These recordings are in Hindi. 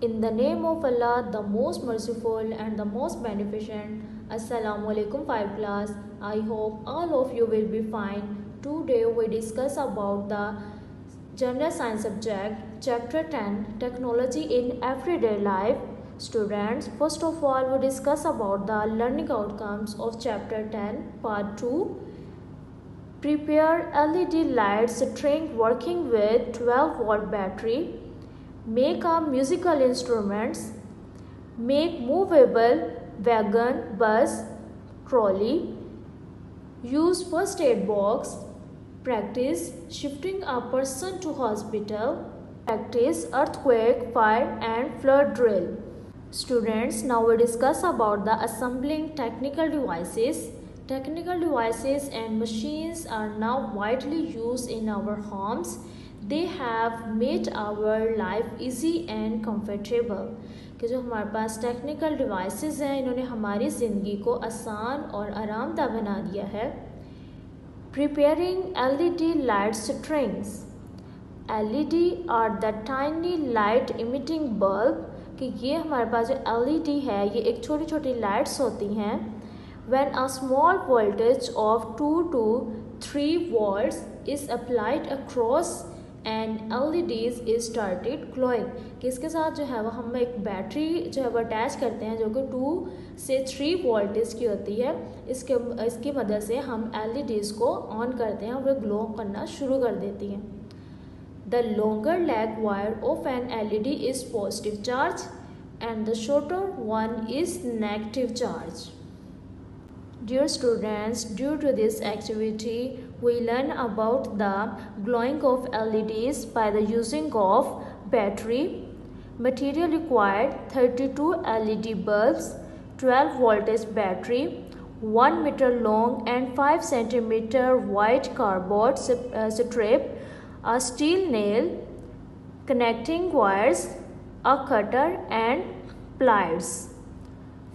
In the name of Allah, the most merciful and the most beneficent. Assalamu alaikum 5 class. I hope all of you will be fine. Today we discuss about the general science subject, chapter 10, technology in everyday life. Students, first of all we discuss about the learning outcomes of chapter 10, part 2. Prepare LED light string working with 12-volt battery. Make a musical instruments. Make movable wagon, bus, trolley. Use first aid box. Practice shifting a person to hospital. Practice earthquake, fire and flood drill. Students, now we discuss about the assembling technical devices. Technical devices and machines are now widely used in our homes. They have made our life easy and comfortable. कि जो हमारे पास टेक्निकल डिवाइसेस हैं इन्होंने हमारी ज़िंदगी को आसान और आरामदा बना दिया है. Preparing LED light strings. LED are the tiny light emitting bulb. कि ये हमारे पास जो LED है ये एक छोटी छोटी लाइट्स होती हैं. When a small voltage of 2 to 3 volts is applied across and LEDs is started glowing. कि इसके साथ जो है वो हम एक बैटरी जो है वो अटैच करते हैं जो कि 2 से 3 वोल्टेज की होती है. इसकी मदद से हम LEDs को ऑन करते हैं और वे ग्लो करना शुरू कर देती हैं. The longer leg wire of an LED is positive charge and the shorter one is negative charge. Dear students, due to this activity, we learn about the glowing of LEDs by the using of battery. Material required 32 LED bulbs, 12 voltage battery, 1 meter long and 5 centimeter wide cardboard strip, a steel nail, connecting wires, a cutter and pliers.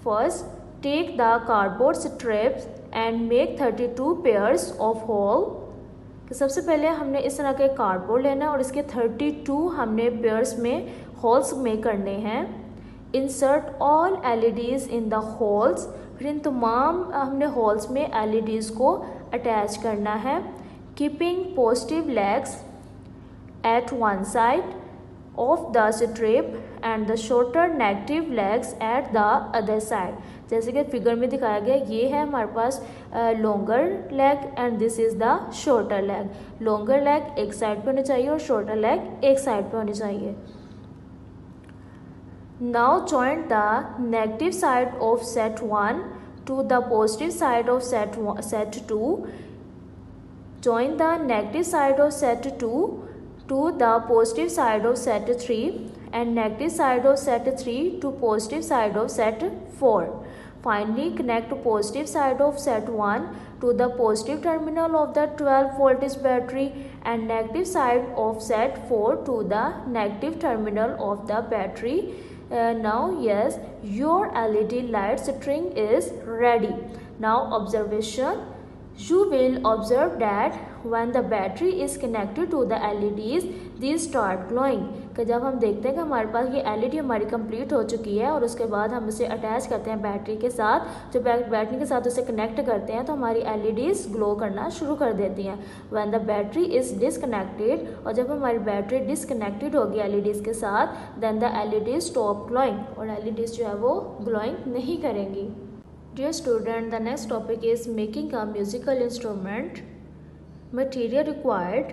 First, take the cardboard strips and make 32 pairs of hole. कि सबसे पहले हमने इस तरह के कार्डबोर्ड लेना है और इसके 32 हमने पेयर्स में होल्स में करने हैं. Insert all LEDs in the holes. फिर इन तमाम हमने होल्स में LEDs को अटैच करना है. Keeping positive legs at one side of the strip and the shorter negative legs at the other side. जैसे कि फिगर में दिखाया गया ये है हमारे पास longer leg and this is the shorter leg. longer leg एक साइड पे होनी चाहिए और shorter leg एक साइड पे होनी चाहिए. Now join the negative side of set 1 to the positive side of set 2. Join the negative side of set 2 to the positive side of set 3 and negative side of set 3 to positive side of set 4. Finally, connect positive side of set 1 to the positive terminal of the 12 voltage battery and negative side of set 4 to the negative terminal of the battery. Now yes, your LED light string is ready. Now observation. You will observe that when the battery is connected to the LEDs, these start glowing. कि जब हम देखते हैं कि हमारे पास ये LED हमारी कंप्लीट हो चुकी है और उसके बाद हम इसे अटैच करते हैं बैटरी के साथ, जब बैटरी के साथ उसे कनेक्ट करते हैं तो हमारी LEDs ग्लो करना शुरू कर देती हैं. When the battery is disconnected, और जब हमारी बैटरी डिसकनेक्टेड होगी LEDs के साथ, then the LEDs stop glowing और LEDs जो है वो ग्लोइंग नहीं करेंगी. Dear student, the next topic is making a musical instrument. Material required: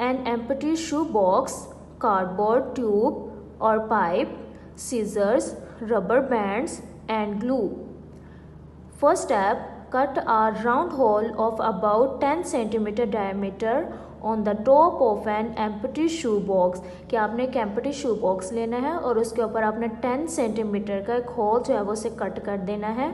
an empty shoe box, cardboard tube or pipe, scissors, rubber bands and glue. First step, cut a round hole of about 10 cm diameter on the top of an empty shoe box. कि आपने एक empty shoe box लेना है और उसके ऊपर आपने 10 सेंटीमीटर का एक होल जो है वो उसे कट कर देना है.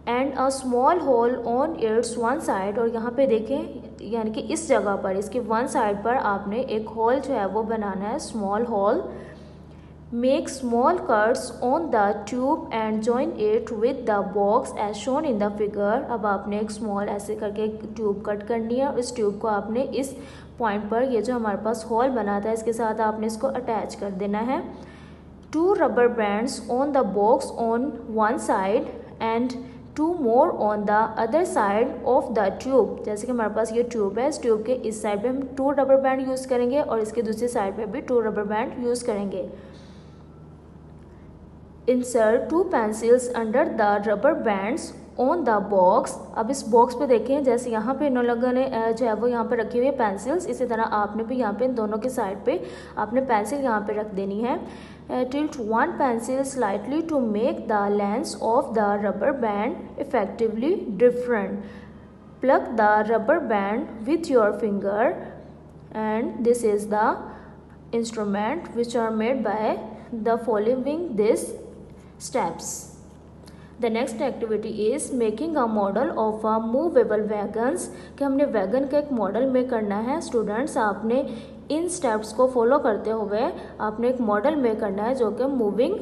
And a small hole on its one side. और यहाँ पे देखें यानी कि इस जगह पर इसकी वन साइड पर आपने एक होल जो है वो बनाना है, small hole. Make small cuts on the tube and join it with the box as shown in the figure. अब आपने एक small ऐसे करके ट्यूब कट करनी है और इस ट्यूब को आपने इस पॉइंट पर, ये जो हमारे पास होल बना था, इसके साथ आपने इसको अटैच कर देना है. 2 rubber bands on the box on one side and 2 more on the other side of the tube। जैसे कि हमारे पास ये ट्यूब है, इस ट्यूब के इस साइड पे हम 2 रबर बैंड यूज़ करेंगे और इसके दूसरी साइड पे भी 2 रबर बैंड यूज़ करेंगे। Insert 2 pencils under the rubber bands on the box. अब इस बॉक्स पे देखें, जैसे यहाँ पे इन लोगों ने जो है वो यहाँ पे रखी हुई है पेंसिल्स, इसी तरह आपने भी यहाँ पे इन दोनों के साइड पे आपने पेंसिल यहाँ पे रख देनी है। Tilt 1 pencil slightly to make the lengths of the rubber band effectively different. Plug the rubber band with your finger and this is the instrument which are made by the following these steps. The next activity is making a model of a movable wagons। कि हमने वैगन का एक मॉडल मेक करना है। स्टूडेंट्स, आपने इन स्टेप्स को फॉलो करते हुए आपने एक मॉडल मेक करना है जो कि मूविंग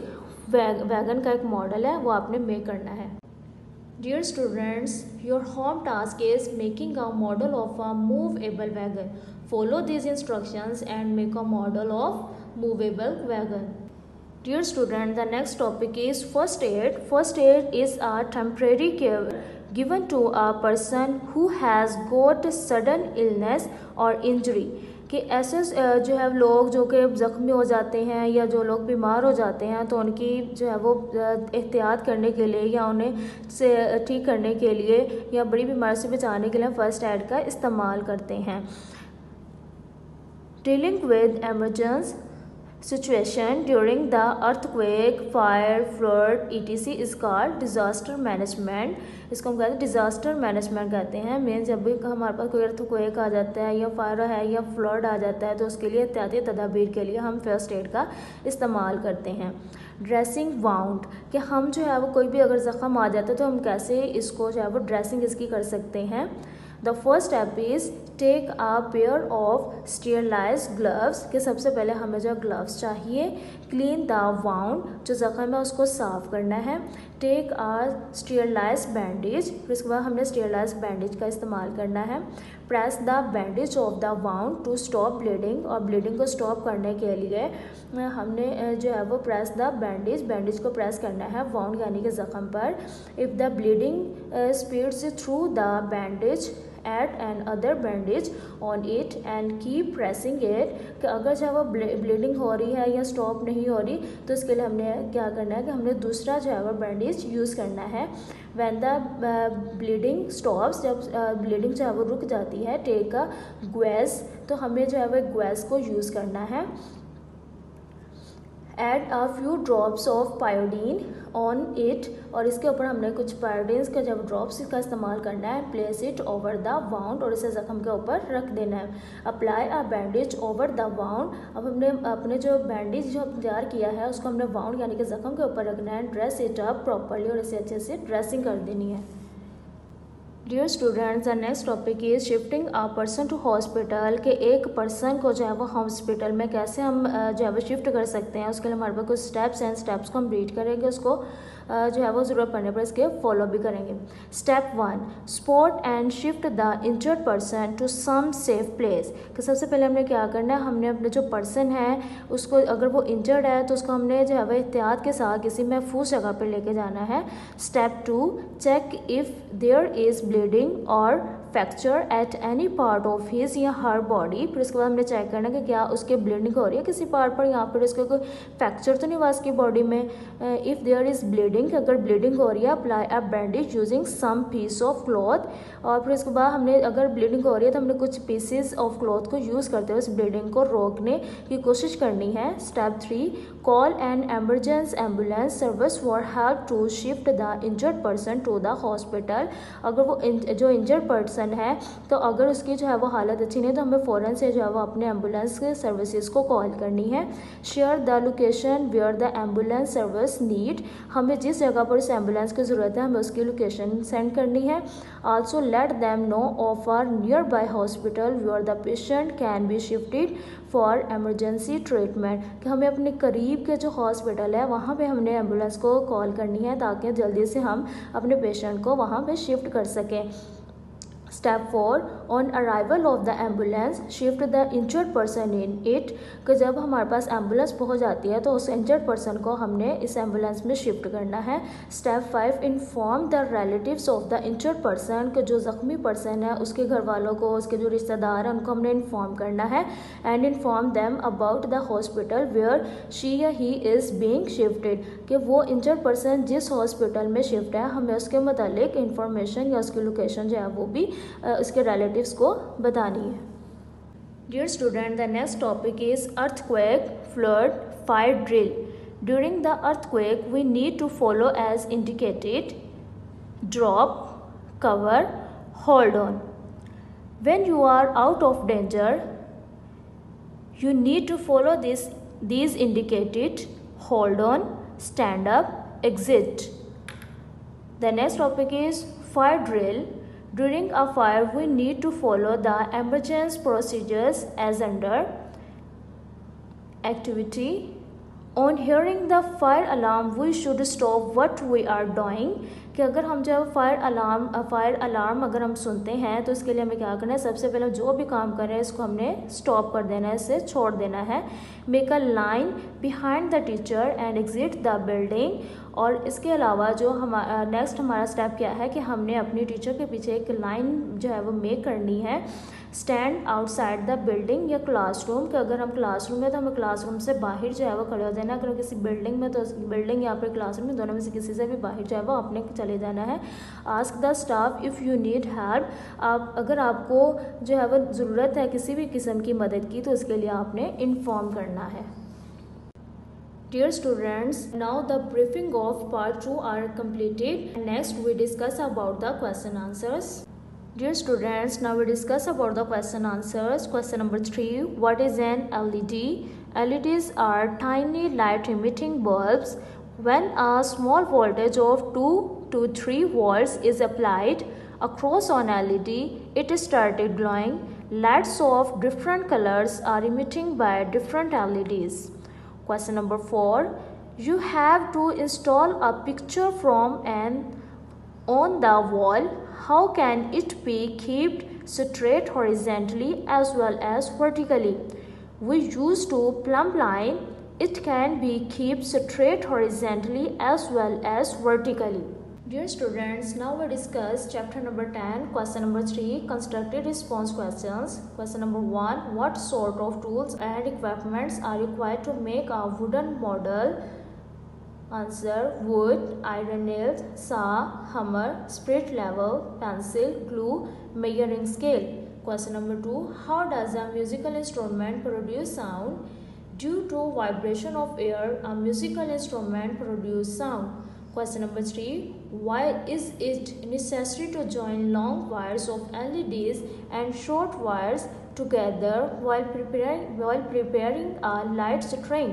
वैगन का एक मॉडल है, वो आपने मेक करना है। Dear students, your home task is making a model of a movable wagon. Follow these instructions and make a model of movable wagon. Dear student, the next topic is first aid. First aid is a temporary care given to a person who has got sudden illness or injury। कि ऐसे जो है लोग जो कि ज़ख्मी हो जाते हैं या जो लोग बीमार हो जाते हैं तो उनकी जो है वो एहतियात करने के लिए या उन्हें से ठीक करने के लिए या बड़ी बीमारी से बचाने के लिए फ़र्स्ट एड का इस्तेमाल करते हैं। Dealing with emergency situation during the earthquake, fire, flood, etc. is called disaster management। इसको हम कहते हैं डिज़ास्टर मैनेजमेंट कहते हैं। मीन्स जब भी हमारे पास कोई अर्थक्वेक आ जाता है या फायर है या फ्लड आ जाता है तो उसके लिए एहतियाती तदाबीर के लिए हम फर्स्ट एड का इस्तेमाल करते हैं। ड्रेसिंग वाउंड, कि हम जो है वो कोई भी अगर ज़ख़म आ जाता है तो हम कैसे इसको जो है वो ड्रेसिंग इसकी कर सकते हैं। The first step is take a pair of sterilized gloves, कि सबसे पहले हमें जो ग्लव्स चाहिए। क्लीन द वाउंड, जो ज़ख़म है उसको साफ़ करना है। टेक अ स्टेरलाइज्ड बैंडेज, फिर इसके बाद हमने स्टेरलाइज्ड बैंडेज का इस्तेमाल करना है। Press the bandage of the wound to stop bleeding, और ब्लीडिंग को स्टॉप करने के लिए हमने जो है वो प्रेस द बैंडेज को प्रेस करना है वाउंड यानी कि ज़ख़म पर। If the bleeding speeds through the bandage add and other bandage on it and keep pressing it, कि अगर जो है वो ब्लीडिंग हो रही है या स्टॉप नहीं हो रही तो इसके लिए हमने क्या करना है कि हमने दूसरा जो है वो बैंडेज यूज़ करना है। व्हेन द ब्लीडिंग स्टॉप्स, जब ब्लीडिंग जो है वो रुक जाती है, टेक अ ग्वेस, तो हमें जो है वो ग्वेस को यूज़ करना है। Add a few drops of Pyodine on it, और इसके ऊपर हमने कुछ पायोडीन्स का जब ड्रॉप्स का इस्तेमाल करना है। Place it over the wound, और इसे ज़ख़म के ऊपर रख देना है। Apply a bandage over the wound, अब हमने अपने जो बैंडेज जो तैयार किया है उसको हमने वाउंड यानी कि ज़ख़म के ऊपर रखना है। ड्रेस इट अप प्रॉपरली, और इसे अच्छे से ड्रेसिंग कर देनी है। Dear students, the next topic is shifting a person to hospital, के एक पर्सन को जो है वो हॉस्पिटल में कैसे हम जो है वो शिफ्ट कर सकते हैं। उसके लिए हमारे पास कुछ स्टेप्स हैं, स्टेप्स को हम रीड करेंगे, उसको जो है वो ज़रूरत पड़ने पर इसके फॉलो भी करेंगे। Step 1, spot and shift the injured person to some safe place, कि सबसे पहले हमने क्या करना है, हमने अपने जो पर्सन है उसको, अगर वो इंजर्ड है तो उसको हमने जो है वो एहतियात के साथ किसी महफूज जगह पर लेके जाना है। Step 2, check if there is bleeding और fracture at any part of his या हर बॉडी, फिर उसके बाद हमने चेक करना कि क्या उसके ब्लीडिंग हो रही है किसी पार्ट पर, यहाँ पर उसके कोई फ्रैक्चर तो नहीं हुआ उसकी बॉडी में। इफ़ देयर इज़ ब्लीडिंग, अगर ब्लीडिंग हो रही है, apply a bandage using some piece of cloth, और फिर उसके बाद हमने अगर ब्लीडिंग हो रही है तो हमने कुछ पीसेस ऑफ क्लॉथ को यूज़ करते हुए उस ब्लीडिंग को रोकने की कोशिश करनी है। Step 3, call an emergency ambulance service for help to shift the injured person to the hospital, अगर वो जो इंजर्ड पर्सन है तो अगर उसकी जो है वो हालत अच्छी नहीं तो हमें फ़ौरन से जो है वो अपने एम्बुलेंस के सर्विसेज को कॉल करनी है। Share the location where the ambulance service need, हमें जिस जगह पर उस एम्बुलेंस की ज़रूरत है हमें उसकी लोकेशन सेंड करनी है। Also let them know of our nearby hospital where the patient can be shifted for emergency treatment, कि हमें अपने करीब के जो हॉस्पिटल है वहाँ पे हमने एम्बुलेंस को कॉल करनी है ताकि जल्दी से हम अपने पेशेंट को वहाँ पे शिफ्ट कर सकें। Step 4. On arrival of the ambulance, shift the injured person in it. कि जब हमारे पास एम्बुलेंस पहुंच जाती है तो उस इंजर्ड पर्सन को हमने इस एम्बुलेंस में शिफ्ट करना है. Step 5. Inform the relatives of the injured person. कि जो ज़ख्मी पर्सन है उसके घर वालों को, उसके जो रिश्तेदार हैं उनको हमने इन्फॉर्म करना है. And inform them about the hospital where she या ही इज़ बीइंग शिफ्टेड. कि वो इंजर्ड पर्सन जिस हॉस्पिटल में शिफ्ट है हमें उसके मतलब इंफॉर्मेशन या उसकी लोकेशन जो है वो भी उसके रिलेटिव्स को बतानी है. Dear student, the next topic is earthquake, flood, fire drill. During the earthquake, we need to follow as indicated: drop, cover, hold on. When you are out of danger, you need to follow these indicated: hold on, stand up, exit. The next topic is fire drill. During a fire, we need to follow the emergency procedures as under: activity. On hearing the fire alarm, we should stop what we are doing. कि अगर हम जब फायर अलार्म अगर हम सुनते हैं तो इसके लिए हमें क्या करना है? सबसे पहले जो भी काम कर रहे हैं इसको हमने स्टॉप कर देना है, इसे छोड़ देना है. Make a line behind the teacher and exit the building. और इसके अलावा जो नेक्स्ट हमारा स्टेप क्या है कि हमने अपनी टीचर के पीछे एक लाइन जो है वो मेक करनी है. स्टैंड आउटसाइड द बिल्डिंग या क्लासरूम. कि अगर हम क्लासरूम में तो हमें क्लासरूम से बाहर जो है वो खड़े हो जाना है. अगर किसी बिल्डिंग में तो बिल्डिंग या फिर क्लासरूम में दोनों में से किसी से भी बाहर जो है वो अपने चले जाना है. Ask the staff if you need help. आप अगर आपको जो है वो ज़रूरत है किसी भी किस्म की मदद की तो उसके लिए आपने इन्फॉर्म करना है. Dear students, now the briefing of part 2 are completed. Next we discuss about the question answers. Dear students, now we discuss about the question answers. Question number 3. What is an LED? LEDs are tiny light emitting bulbs. When a small voltage of 2 to 3 volts is applied across on LED, it started glowing. Lights of different colors are emitting by different LEDs. Question number 4. You have to install a picture from on the wall. How can it be kept straight horizontally as well as vertically? We use to plumb line. It can be kept straight horizontally as well as vertically. Dear students, now we discuss chapter number 10, question number 3, constructed response questions. Question number 1. What sort of tools and equipments are required to make a wooden model? Answer: wood, iron nails, saw, hammer, spirit level, pencil, glue, measuring scale. Question number 2. How does a musical instrument produce sound? Due to vibration of air, a musical instrument produces sound. Question number 3. Why is it necessary to join long wires of LEDs and short wires together while preparing a light string?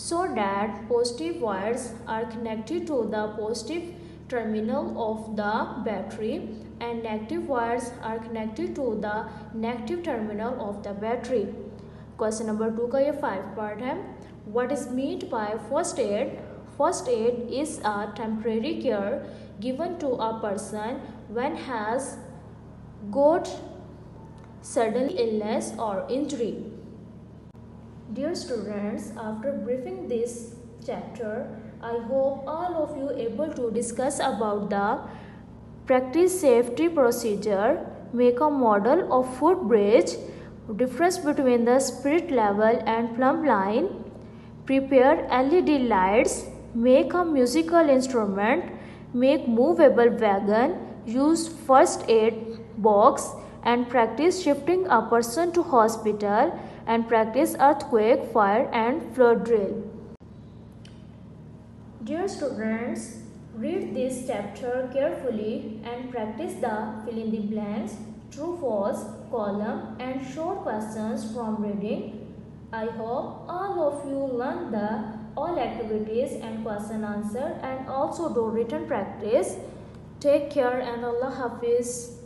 So that positive wires are connected to the positive terminal of the battery and negative wires are connected to the negative terminal of the battery. Question number 2 का ये 5 पार्ट है. What is meant by first aid? First aid is a temporary care given to a person when has got sudden illness or injury. Dear students, after briefing this chapter, I hope all of you able to discuss about the practice safety procedure, make a model of footbridge, difference between the spirit level and plumb line, prepare LED lights, make a musical instrument, make movable wagon, use first aid box, and practice shifting a person to hospital, and practice earthquake, fire, and flood drill. Dear students, read this chapter carefully and practice the fill in the blanks, true, false, column, and short questions from reading. I hope all of you learn the all activities and question answer and also do written practice. Take care and Allah Hafiz.